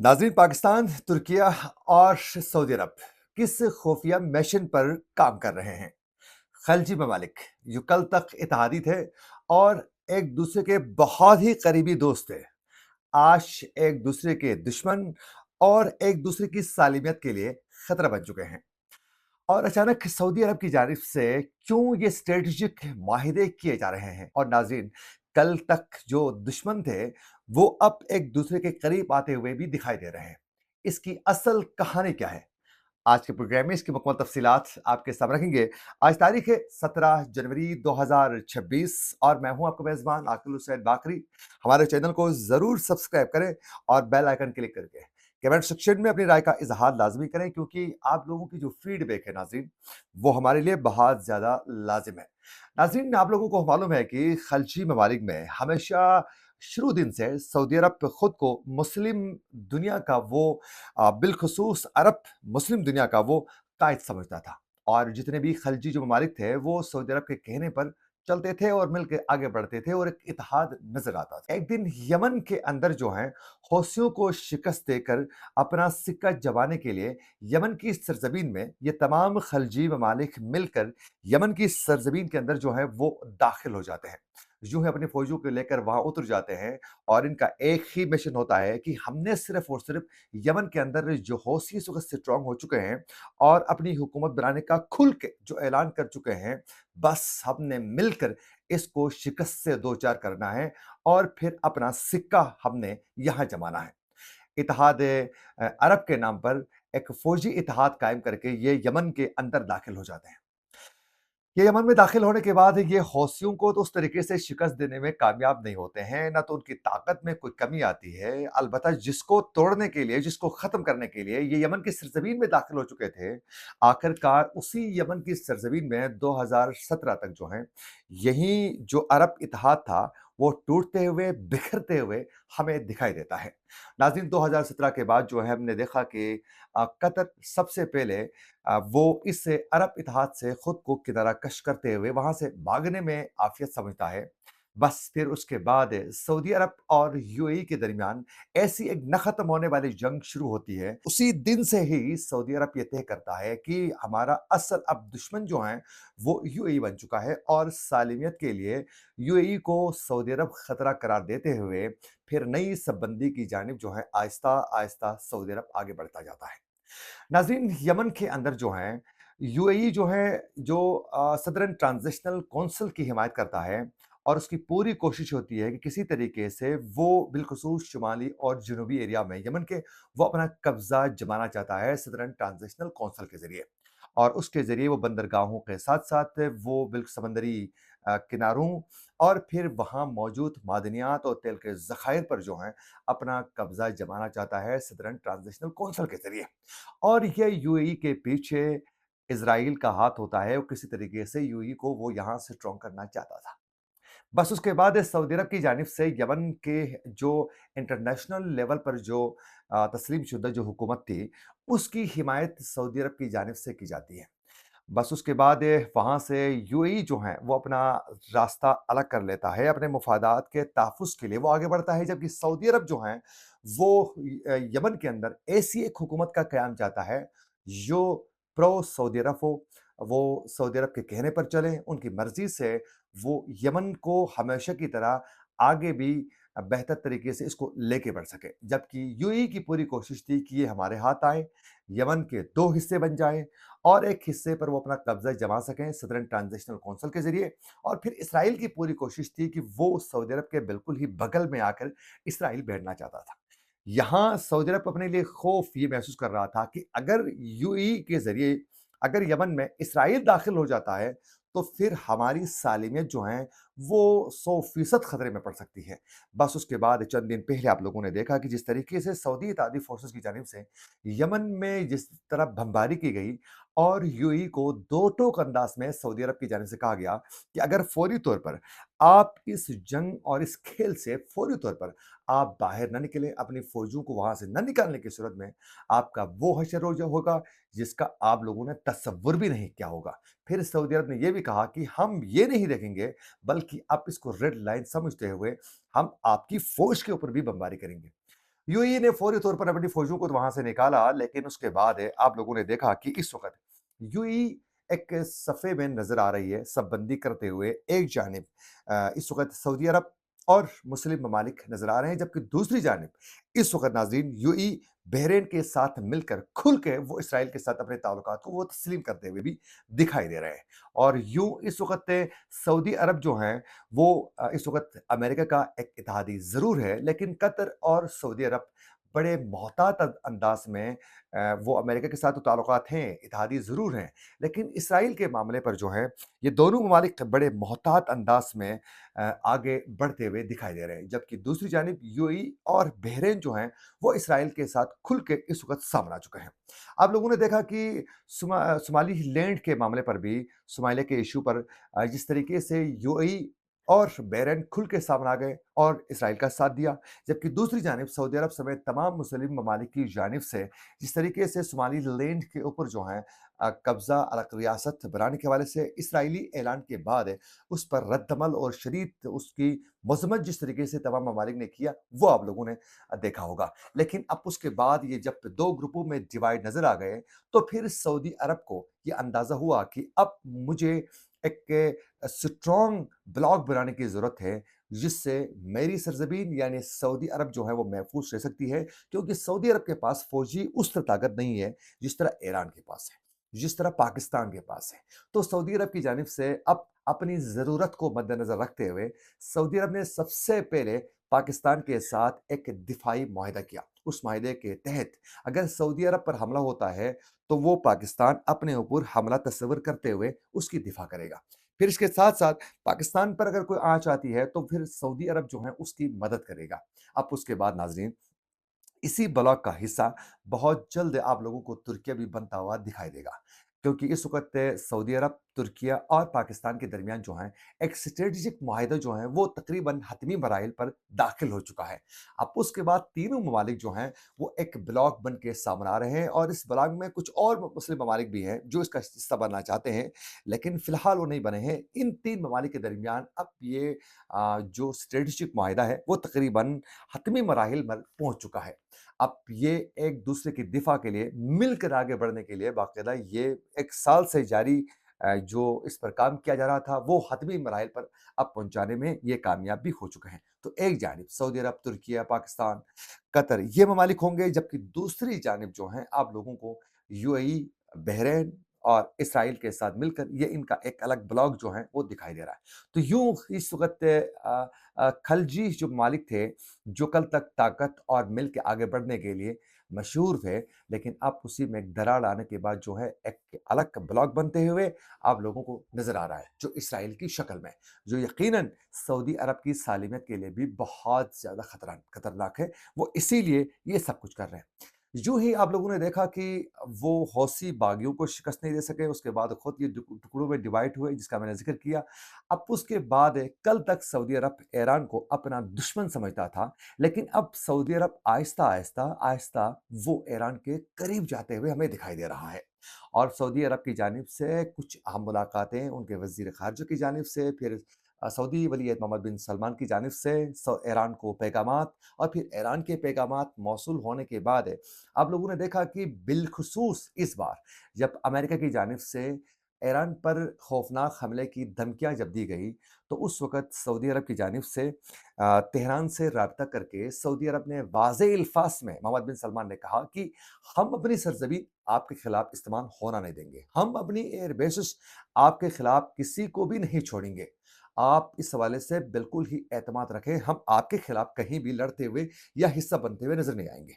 नाज़रीन, पाकिस्तान, तुर्किया और सऊदी अरब किस खुफिया मिशन पर काम कर रहे हैं? खलजी ममालिक जो कल तक इत्तेहादी थे और एक दूसरे के बहुत ही करीबी दोस्त थे, आज एक दूसरे के दुश्मन और एक दूसरे की सालिमियत के लिए खतरा बन चुके हैं। और अचानक सऊदी अरब की जानिब से क्यों ये स्ट्रेटेजिक माहिदे किए जा रहे हैं? और नाज़रीन, कल तक जो दुश्मन थे, वो अब एक दूसरे के करीब आते हुए भी दिखाई दे रहे हैं। इसकी असल कहानी क्या है? आज के प्रोग्राम में इसकी मुकम्मल तफसीलात आपके सामने रखेंगे। आज तारीख है 17 जनवरी 2026 और मैं हूं आपका मेज़बान आकिल हुसैन बाकरी। हमारे चैनल को ज़रूर सब्सक्राइब करें और बेल आइकन क्लिक करके कमेंट सेक्शन में अपनी राय का इज़हार लाज़मी करें, क्योंकि आप लोगों की जो फीडबैक है नाज़रीन, वो हमारे लिए बहुत ज़्यादा लाज़िम है। नाज़रीन, आप लोगों को मालूम है कि खलीजी ममालिक में हमेशा शुरू दिन से सऊदी अरब खुद को मुस्लिम दुनिया का वो बिलखुसूस अरब मुस्लिम दुनिया का वो कायद समझता था। और जितने भी खलजी जो ममालिक थे, वो सऊदी अरब के कहने पर चलते थे और मिलके आगे बढ़ते थे और एक इत्तेहाद नजर आता था। एक दिन यमन के अंदर जो है, हौसियों को शिकस्त देकर अपना सिक्का जमाने के लिए यमन की सरजमीन में ये तमाम खलजी ममालिक मिलकर यमन की सरजमीन के अंदर जो है वो दाखिल हो जाते हैं। यूं ही अपनी फौजों को लेकर वहां उतर जाते हैं और इनका एक ही मिशन होता है कि हमने सिर्फ और सिर्फ यमन के अंदर जो हौसी इस वक्त स्ट्रांग हो चुके हैं और अपनी हुकूमत बनाने का खुल के जो ऐलान कर चुके हैं, बस हमने मिलकर इसको शिकस्त से दो चार करना है और फिर अपना सिक्का हमने यहां जमाना है। इत्तेहाद अरब के नाम पर एक फौजी इत्तेहाद कायम करके ये यमन के अंदर दाखिल हो जाते हैं। ये यमन में दाखिल होने के बाद ये हौसियों को तो उस तरीके से शिकस्त देने में कामयाब नहीं होते हैं, ना तो उनकी ताकत में कोई कमी आती है। अलबत्ता जिसको तोड़ने के लिए, जिसको ख़त्म करने के लिए ये यमन की सरज़मीन में दाखिल हो चुके थे, आखिरकार उसी यमन की सरज़मीन में 2017 तक जो है, यही जो अरब इत्तेहाद था, वो टूटते हुए, बिखरते हुए हमें दिखाई देता है। नाज़रीन, 2017 के बाद जो है हमने देखा कि कतर सबसे पहले वो इस अरब इत्तेहाद से खुद को किनारा कश करते हुए वहां से भागने में आफियत समझता है। बस फिर उसके बाद सऊदी अरब और यूएई के दरमियान ऐसी एक न खत्म होने वाली जंग शुरू होती है। उसी दिन से ही सऊदी अरब ये तय करता है कि हमारा असल अब दुश्मन जो है वो यूएई बन चुका है और सालिमियत के लिए यूएई को सऊदी अरब खतरा करार देते हुए फिर नई सबबंदी की जानिब जो है आहिस्ता आहिस्ता सऊदी अरब आगे बढ़ता जाता है। नाज़रीन, यमन के अंदर जो है, यूएई जो है, जो सदरन ट्रांजिशनल काउंसिल की हिमायत करता है और उसकी पूरी कोशिश होती है कि किसी तरीके से वो बिलखुसूस शुमाली और जनूबी एरिया में यमन के वो अपना कब्ज़ा जमाना चाहता है सदरन ट्रांजिशनल काउंसिल के ज़रिए। और उसके ज़रिए वो बंदरगाहों के साथ-साथ वो समंदरी किनारों और फिर वहाँ मौजूद मादनियात और तेल के ज़खायर पर जो है, अपना कब्ज़ा जमाना चाहता है सदरन ट्रांजिशनल काउंसिल के ज़रिए। और ये यूएई के पीछे इज़राइल का हाथ होता है और किसी तरीके से यूएई को वो यहाँ से स्ट्रॉन्ग करना चाहता था। बस उसके बाद सऊदी अरब की जानिब से यमन के जो इंटरनेशनल लेवल पर जो तस्लीम शुदा जो हुकूमत थी, उसकी हिमायत सऊदी अरब की जानिब से की जाती है। बस उसके बाद वहाँ से यूएई जो है वो अपना रास्ता अलग कर लेता है, अपने मफादात के तहफ़्फ़ुज़ के लिए वो आगे बढ़ता है, जबकि सऊदी अरब जो है वो यमन के अंदर ऐसी एक हुकूमत का क़याम चाहता है, जो प्रो सऊदी अरब हो, वो सऊदी अरब के कहने पर चले, उनकी मर्ज़ी से वो यमन को हमेशा की तरह आगे भी बेहतर तरीके से इसको लेके बढ़ सके। जबकि यूएई की पूरी कोशिश थी कि ये हमारे हाथ आए, यमन के 2 हिस्से बन जाएँ और एक हिस्से पर वो अपना कब्जा जमा सकें सदरन ट्रांजिशनल काउंसिल के जरिए। और फिर इसराइल की पूरी कोशिश थी कि वो सऊदी अरब के बिल्कुल ही बगल में आकर इसराइल बैठना चाहता था। यहाँ सऊदी अरब अपने लिए खौफ ये महसूस कर रहा था कि अगर यूएई के जरिए अगर यमन में इसराइल दाखिल हो जाता है, तो फिर हमारी सालिमियत जो है वो 100% खतरे में पड़ सकती है। बस उसके बाद चंद दिन पहले आप लोगों ने देखा कि जिस तरीके से सऊदी इत्तेहादी फोर्सेस की जानिब से यमन में जिस तरह बमबारी की गई और यूएई को दो टोक अंदाज में सऊदी अरब की जानिब से कहा गया कि अगर फौरी तौर पर आप इस जंग और इस खेल से फौरी तौर पर आप बाहर न निकलें, अपनी फौजों को वहां से न निकालने की सूरत में आपका वो हशर होगा जिसका आप लोगों ने तसव्वुर भी नहीं किया होगा। फिर सऊदी अरब ने यह भी कहा कि हम ये नहीं देखेंगे, बल्कि आप इसको रेड लाइन समझते हुए हम आपकी फौज के ऊपर भी बमबारी करेंगे। यूएई ने फौरी तौर पर अपनी फौजों को तो वहां से निकाला, लेकिन उसके बाद आप लोगों ने देखा कि इस वक्त यूएई एक सफ़े में नजर आ रही है, सब बंदी करते हुए। एक जानिब इस वक्त सऊदी अरब और मुस्लिम ममालिक नजर आ रहे हैं, जबकि दूसरी जानिब इस वक्त नाजरीन यूएई बहरेन के साथ मिलकर खुल के वो इसराइल के साथ अपने ताल्लुकात को वो तस्लीम करते हुए भी दिखाई दे रहे हैं। और यूं इस वक्त सऊदी अरब जो हैं वो इस वक्त अमेरिका का एक इत्तेहादी ज़रूर है, लेकिन कतर और सऊदी अरब बड़े मोहतात अंदाज में वो अमेरिका के साथ तो ताल्लुकात हैं, इत्तेहादी ज़रूर हैं, लेकिन इसराइल के मामले पर जो है, ये दोनों ममालिक बड़े मोहतात अंदाज में आगे बढ़ते हुए दिखाई दे रहे हैं। जबकि दूसरी जानिब यूएई और बहरेन जो हैं, वो इसराइल के साथ खुल के इस वक्त सामने आ चुके हैं। आप लोगों ने देखा कि सोमाली लैंड के मामले पर भी, सोमालिया के इश्यू पर जिस तरीके से यूएई और बहरीन खुल के सामने आ गए और इसराइल का साथ दिया, जबकि दूसरी जानिब सऊदी अरब समेत तमाम मुस्लिम ममालिक की जानिब से जिस तरीके से सोमाली लैंड के ऊपर जो है कब्जा अलग रियासत बनाने के हवाले से इसराइली ऐलान के बाद उस पर रद्दमल और शदीद उसकी मजम्मत जिस तरीके से तमाम ममालिक ने किया, वो आप लोगों ने देखा होगा। लेकिन अब उसके बाद ये जब दो ग्रुपों में डिवाइड नजर आ गए, तो फिर सऊदी अरब को ये अंदाजा हुआ कि अब मुझे एक स्ट्रॉन्ग ब्लॉक बनाने की जरूरत है, जिससे मेरी सरजमीन यानी सऊदी अरब जो है वो महफूज रह सकती है, क्योंकि सऊदी अरब के पास फौजी उस तरह ताकत नहीं है जिस तरह ईरान के पास है, जिस तरह पाकिस्तान के पास है। तो सऊदी अरब की जानिब से अब अपनी ज़रूरत को मद्देनज़र रखते हुए सऊदी अरब ने सबसे पहले पाकिस्तान के साथ एक दिफाई माहिदा किया। उस माहिदे के तहत अगर सऊदी अरब पर हमला होता है, तो वो पाकिस्तान अपने ऊपर हमला तस्वर करते हुए उसकी दिफा करेगा। फिर इसके साथ-साथ पाकिस्तान पर अगर कोई आँच आती है, तो फिर सऊदी अरब जो है उसकी मदद करेगा। अब उसके बाद नाज़रीन, इसी ब्लॉक का हिस्सा बहुत जल्द आप लोगों को तुर्किया भी बनता हुआ दिखाई देगा, क्योंकि इस वक्त सऊदी अरब, तुर्किया और पाकिस्तान के दरमियान जो है एक स्ट्रेटेजिक माहिदा जो है वो तकरीबन हतमी मराइल पर दाखिल हो चुका है। अब उसके बाद तीनों ममालिक जो हैं वो एक ब्लॉक बन के सामने आ रहे हैं, और इस ब्लॉक में कुछ और मुस्लिम ममालिक भी हैं जो इसका हिस्सा बनना चाहते हैं, लेकिन फिलहाल वो नहीं बने हैं। इन तीन ममालिक के दरमियान अब ये जो स्ट्रेटेजिक माहिदा है वो तकरीबन हतमी मराहिल पर पहुंच चुका है। अब ये एक दूसरे की दिफा के लिए, मिलकर आगे बढ़ने के लिए बाकायदा ये 1 साल से जारी जो इस पर काम किया जा रहा था, वो हतमी मराहिल पर अब पहुंचाने में ये कामयाब भी हो चुके हैं। तो एक जानिब सऊदी अरब, तुर्किया, पाकिस्तान, कतर ये ममालिक होंगे, जबकि दूसरी जानिब जो है आप लोगों को यूएई, बहरीन और इसराइल के साथ मिलकर ये इनका एक अलग ब्लॉक जो है वो दिखाई दे रहा है। तो यूं इस वक्त खलजी जो ममालिक थे, जो कल तक ताकत और मिल के आगे बढ़ने के लिए मशहूर थे, लेकिन अब उसी में एक दरार आने के बाद जो है एक अलग ब्लॉक बनते हुए आप लोगों को नजर आ रहा है, जो इसराइल की शक्ल में, जो यकीनन सऊदी अरब की सालिमियत के लिए भी बहुत ज्यादा खतरनाक है। वो इसीलिए ये सब कुछ कर रहे हैं। यूं ही आप लोगों ने देखा कि वो हौसी बागियों को शिकस्त नहीं दे सके, उसके बाद खुद ये टुकड़ों में डिवाइड हुए, जिसका मैंने जिक्र किया। अब उसके बाद कल तक सऊदी अरब ईरान को अपना दुश्मन समझता था, लेकिन अब सऊदी अरब आहिस्ता आहिस्ता आहिस्ता वो ईरान के करीब जाते हुए हमें दिखाई दे रहा है। और सऊदी अरब की जानिब से कुछ अहम मुलाकातें उनके वजीर खारजा की जानिब से, फिर सऊदी वली अहद मोहम्मद बिन सलमान की जानिब से ईरान को पैगामात, और फिर ईरान के पैगामात मौसूल होने के बाद आप लोगों ने देखा कि बिलखुसूस इस बार जब अमेरिका की जानिब से ईरान पर खौफनाक हमले की धमकियां जब दी गई, तो उस वक़्त सऊदी अरब की जानिब से तेहरान से राब्ता करके सऊदी अरब ने वाज़ेह अल्फ़ाज़ में मोहम्मद बिन सलमान ने कहा कि हम अपनी सरज़मीन आपके खिलाफ इस्तेमाल होना नहीं देंगे। हम अपनी एयर बेसिस आपके खिलाफ किसी को भी नहीं छोड़ेंगे। आप इस हवाले से बिल्कुल ही एतमाद रखें, हम आपके खिलाफ कहीं भी लड़ते हुए या हिस्सा बनते हुए नज़र नहीं आएँगे।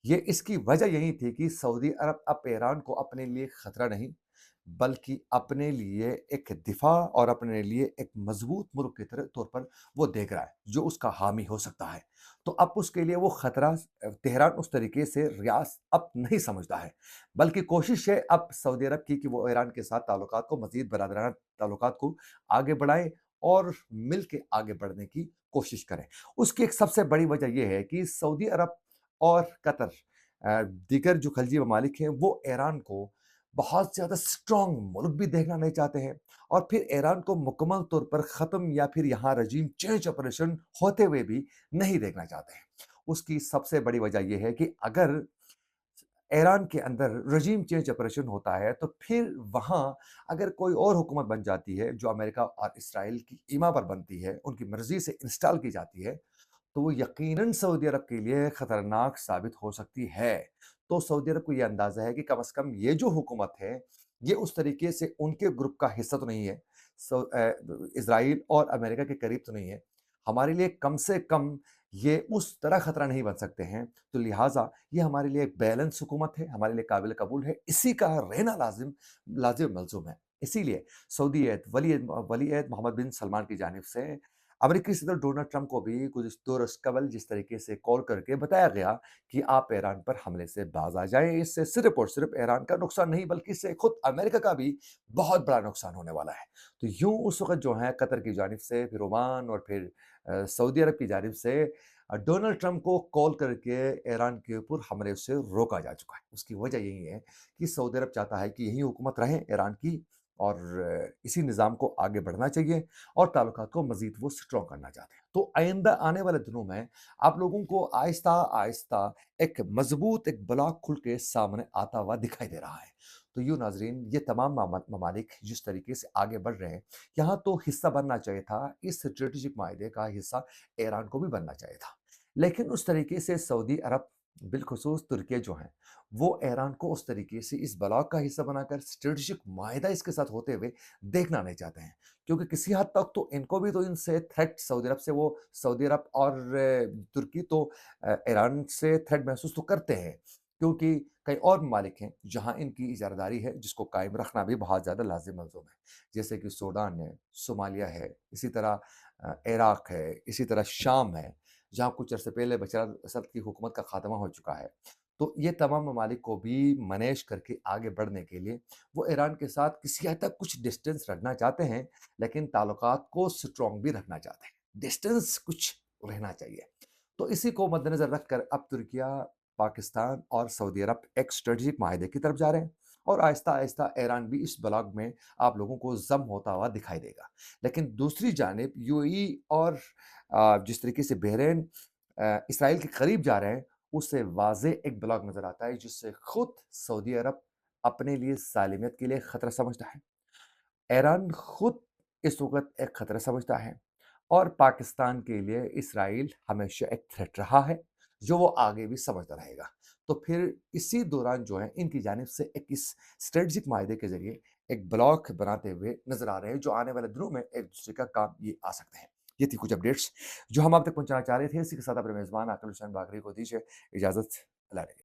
ये इसकी वजह यही थी कि सऊदी अरब अब ईरान को अपने लिए खतरा नहीं, बल्कि अपने लिए एक दिफा और अपने लिए एक मजबूत मुल्क के तरह तौर पर वो देख रहा है, जो उसका हामी हो सकता है। तो अब उसके लिए वो खतरा तेहरान उस तरीके से रियास अब नहीं समझता है, बल्कि कोशिश है अब सऊदी अरब की कि वो ईरान के साथ ताल्लुकात को मजीद बरादराना ताल्लुकात को आगे बढ़ाए और मिल के आगे बढ़ने की कोशिश करें। उसकी एक सबसे बड़ी वजह यह है कि सऊदी अरब और कतर दीगर जो खलीजी ममालिक हैं वो ईरान को बहुत ज़्यादा स्ट्रॉन्ग मुल्क भी देखना नहीं चाहते हैं, और फिर ईरान को मुकम्मल तौर पर ख़त्म या फिर यहाँ रजीम चेंज ऑपरेशन होते हुए भी नहीं देखना चाहते हैं। اس کی سب سے بڑی وجہ یہ ہے کہ اگر ایران کے اندر رجیم چینج آپریشن ہوتا ہے تو پھر وہاں اگر کوئی اور حکومت بن جاتی ہے جو امریکہ اور اسرائیل کی ایما پر بنتی ہے، ان کی مرضی سے انسٹال کی جاتی ہے، تو وہ یقیناً سعودی عرب کے لیے خطرناک ثابت ہو سکتی ہے۔ تو سعودی عرب کو یہ اندازہ ہے کہ کم از کم یہ جو حکومت ہے یہ اس طریقے سے ان کے گروپ کا حصہ تو نہیں ہے، اسرائیل اور امریکہ کے قریب تو نہیں ہے، ہمارے لیے کم سے کم یہ اس طرح خطرہ نہیں بن سکتے ہیں، تو لہٰذا یہ ہمارے لیے ایک بیلنس حکومت ہے، ہمارے لیے قابل قبول ہے، اسی کا رہنا لازم ملزوم ہے۔ اسی لیے سعودی عہد ولی عہد محمد بن سلمان کی جانب سے امریکی صدر ڈونلڈ ٹرمپ کو بھی کچھ 2 روز قبل جس طریقے سے کال کر کے بتایا گیا کہ آپ ایران پر حملے سے باز آ جائیں، اس سے صرف اور صرف ایران کا نقصان نہیں بلکہ اس سے خود امریکہ کا بھی بہت بڑا نقصان ہونے والا ہے۔ تو یوں اس وقت جو ہے قطر کی جانب سے، پھر عمان اور پھر سعودی عرب کی جانب سے ڈونلڈ ٹرمپ کو کال کر کے ایران کے اوپر حملے سے روکا جا چکا ہے۔ اس کی وجہ یہی ہے کہ سعودی عرب چاہتا ہے کہ یہی حکومت رہے ایران کی، اور اسی نظام کو آگے بڑھنا چاہیے اور تعلقات کو مزید وہ سٹرونگ کرنا چاہتے ہیں۔ تو آئندہ آنے والے دنوں میں آپ لوگوں کو آہستہ آہستہ ایک مضبوط ایک بلاک کھل کے سامنے آتا ہوا دکھائی دے رہا ہے۔ تو یوں ناظرین، یہ تمام ممالک جس طریقے سے آگے بڑھ رہے ہیں، یہاں تو حصہ بننا چاہیے تھا، اس اسٹریٹجک معاہدے کا حصہ ایران کو بھی بننا چاہیے تھا، لیکن اس طریقے سے سعودی عرب بالخصوص ترکیہ جو ہیں وہ ایران کو اس طریقے سے اس بلاک کا حصہ بنا کر اسٹریٹجک معاہدہ اس کے ساتھ ہوتے ہوئے دیکھنا نہیں چاہتے ہیں، کیونکہ کسی حد تک تو ان کو بھی تو ان سے تھریٹ سعودی عرب سے، وہ سعودی عرب اور ترکی تو ایران سے تھریٹ محسوس تو کرتے ہیں، کیونکہ کئی اور ممالک ہیں جہاں ان کی اجارہ ہے جس کو قائم رکھنا بھی بہت زیادہ لازم ملزوم ہے، جیسے کہ سوڈان ہے، صومالیہ ہے، اسی طرح عراق ہے، اسی طرح شام ہے، جہاں کچھ عرصے پہلے بشار اسد کی حکومت کا خاتمہ ہو چکا ہے۔ تو یہ تمام ممالک کو بھی مینیج کر کے آگے بڑھنے کے لیے وہ ایران کے ساتھ کسی حد تک کچھ ڈسٹینس رکھنا چاہتے ہیں، لیکن تعلقات کو سٹرونگ بھی رکھنا چاہتے ہیں، ڈسٹینس کچھ رہنا چاہیے۔ تو اسی کو مد نظر رکھ کر اب ترکیہ، پاکستان اور سعودی عرب ایک اسٹریٹجک معاہدے کی طرف جا رہے ہیں، اور آہستہ آہستہ ایران بھی اس بلاک میں آپ لوگوں کو ضم ہوتا ہوا دکھائی دے گا۔ لیکن دوسری جانب یو اے ای اور جس طریقے سے بحرین اسرائیل کے قریب جا رہے ہیں، اس سے واضح ایک بلاک نظر آتا ہے جس سے خود سعودی عرب اپنے لیے سالمیت کے لیے خطرہ سمجھتا ہے، ایران خود اس وقت ایک خطرہ سمجھتا ہے، اور پاکستان کے لیے اسرائیل ہمیشہ ایک تھریٹ رہا ہے جو وہ آگے بھی سمجھتا رہے گا۔ تو پھر اسی دوران جو ہے ان کی جانب سے ایک اس اسٹریٹجک معاہدے کے ذریعے ایک بلاک بناتے ہوئے نظر آ رہے ہیں جو آنے والے دنوں میں ایک دوسرے کا کام یہ آ سکتے ہیں۔ یہ تھی کچھ اپڈیٹس جو ہم آپ تک پہنچانا چاہ رہے تھے، اسی کے ساتھ اپنے میزبان عاقل حسین باقری کو دیجیے اجازت۔ اللہ حافظ۔